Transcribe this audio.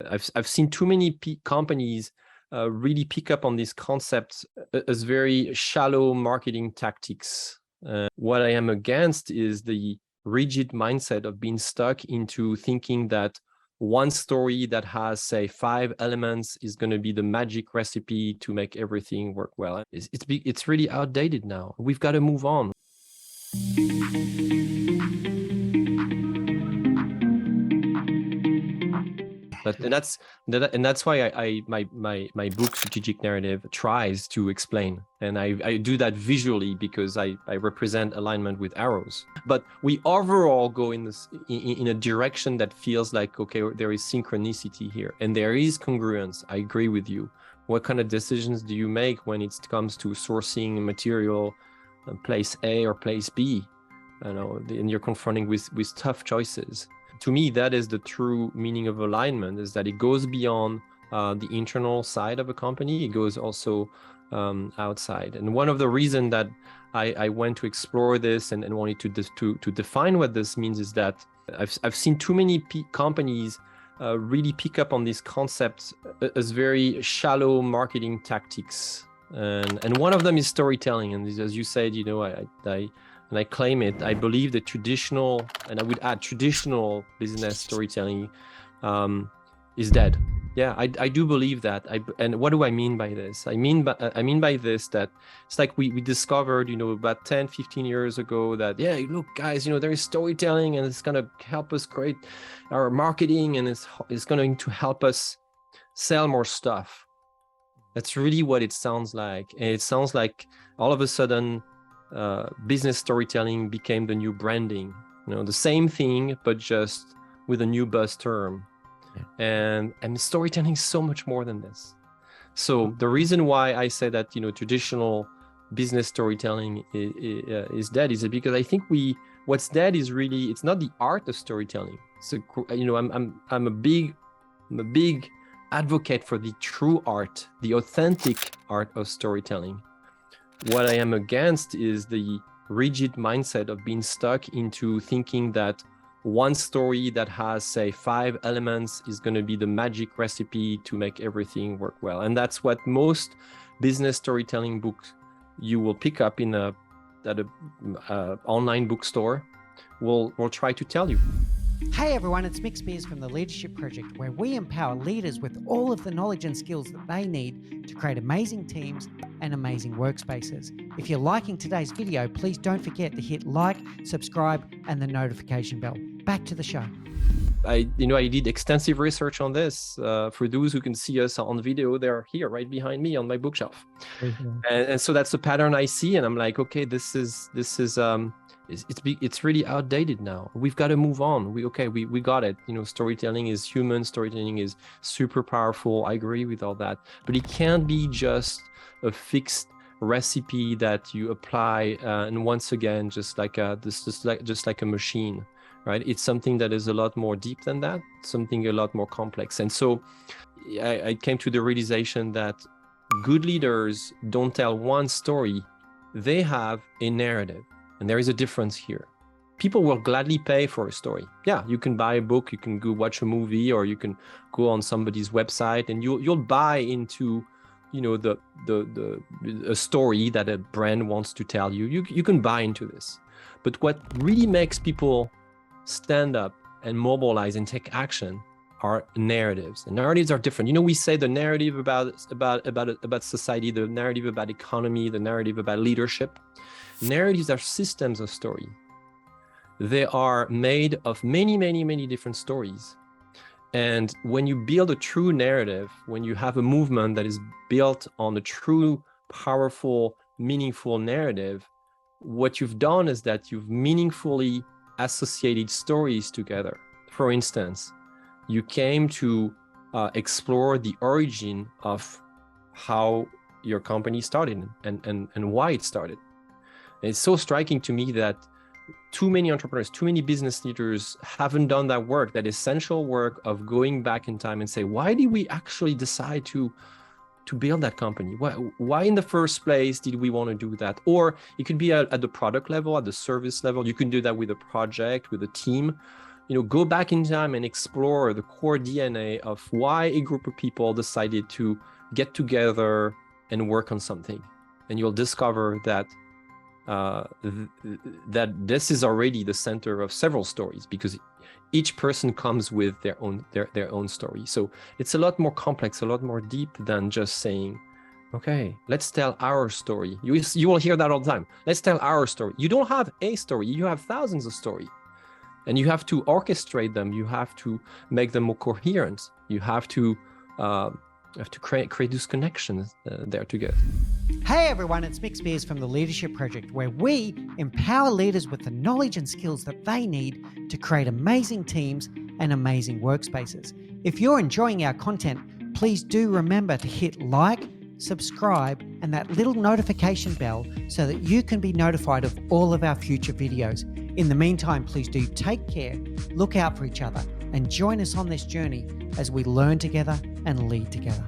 I've seen too many companies really pick up on these concepts as very shallow marketing tactics. What I am against is the rigid mindset of being stuck into thinking that one story that has, say, 5 elements is going to be the magic recipe to make everything work well. It's really outdated now. We've got to move on. And that's why my book Strategic Narrative tries to explain, and I do that visually because I represent alignment with arrows. But we overall go in a direction that feels like, okay, there is synchronicity here and there is congruence. I agree with you. What kind of decisions do you make when it comes to sourcing material, place A or place B? And you're confronting with tough choices. To me, that is the true meaning of alignment, is that it goes beyond the internal side of a company. It goes also outside. And one of the reasons that I went to explore this and wanted to define what this means is that I've seen too many companies really pick up on these concepts as very shallow marketing tactics. And one of them is storytelling. And as you said, and I claim it, I believe that traditional, and I would add traditional business storytelling is dead. Yeah, I do believe that. And what do I mean by this? I mean by this that it's like we discovered, about 10, 15 years ago that, yeah, look, guys, there is storytelling and it's going to help us create our marketing and it's going to help us sell more stuff. That's really what it sounds like. And it sounds like all of a sudden, business storytelling became the new branding, the same thing, but just with a new buzz term. And storytelling is so much more than this. So the reason why I say that, traditional business storytelling is dead is because I think what's dead is really, it's not the art of storytelling. So, I'm a big advocate for the true art, the authentic art of storytelling. What I am against is the rigid mindset of being stuck into thinking that one story that has, say, 5 elements is going to be the magic recipe to make everything work well. And that's what most business storytelling books you will pick up at a online bookstore will try to tell you. Hey everyone, it's Mick Spears from the Leadership Project, where we empower leaders with all of the knowledge and skills that they need to create amazing teams and amazing workspaces. If you're liking today's video, please don't forget to hit like, subscribe, and the notification bell. Back to the show. I did extensive research on this. For those who can see us on video, they're here right behind me on my bookshelf. Mm-hmm. And so that's the pattern I see, and I'm like, okay, this is it's really outdated now. We've got to move on. We got it. Storytelling is human. Storytelling is super powerful. I agree with all that, but it can't be just a fixed recipe that you apply and once again, just like a machine, right? It's something that is a lot more deep than that, something a lot more complex. And so I came to the realization that good leaders don't tell one story, they have a narrative. And there is a difference here. People will gladly pay for a story. Yeah, you can buy a book, you can go watch a movie, or you can go on somebody's website and you'll buy into, a story that a brand wants to tell you. You can buy into this. But what really makes people stand up and mobilize and take action are narratives. And narratives are different. We say the narrative about society, the narrative about economy, the narrative about leadership. Narratives are systems of story. They are made of many, many, many different stories. And when you build a true narrative, when you have a movement that is built on a true, powerful, meaningful narrative, what you've done is that you've meaningfully associated stories together. For instance, you came to explore the origin of how your company started and why it started. And it's so striking to me that too many entrepreneurs, too many business leaders haven't done that work, that essential work of going back in time and say, why did we actually decide to build that company? Why in the first place did we want to do that? Or it could be at the product level, at the service level. You can do that with a project, with a team. go back in time and explore the core DNA of why a group of people decided to get together and work on something. And you'll discover that that this is already the center of several stories, because each person comes with their own story. So it's a lot more complex, a lot more deep than just saying, okay, let's tell our story. You will hear that all the time. Let's tell our story. You don't have a story, you have thousands of stories. And you have to orchestrate them. You have to make them more coherent. You have to create those connections there together. Hey everyone, it's Mick Spears from the Leadership Project, where we empower leaders with the knowledge and skills that they need to create amazing teams and amazing workspaces. If you're enjoying our content, please do remember to hit like, subscribe, and that little notification bell so that you can be notified of all of our future videos. In the meantime, please do take care, look out for each other, and join us on this journey as we learn together and lead together.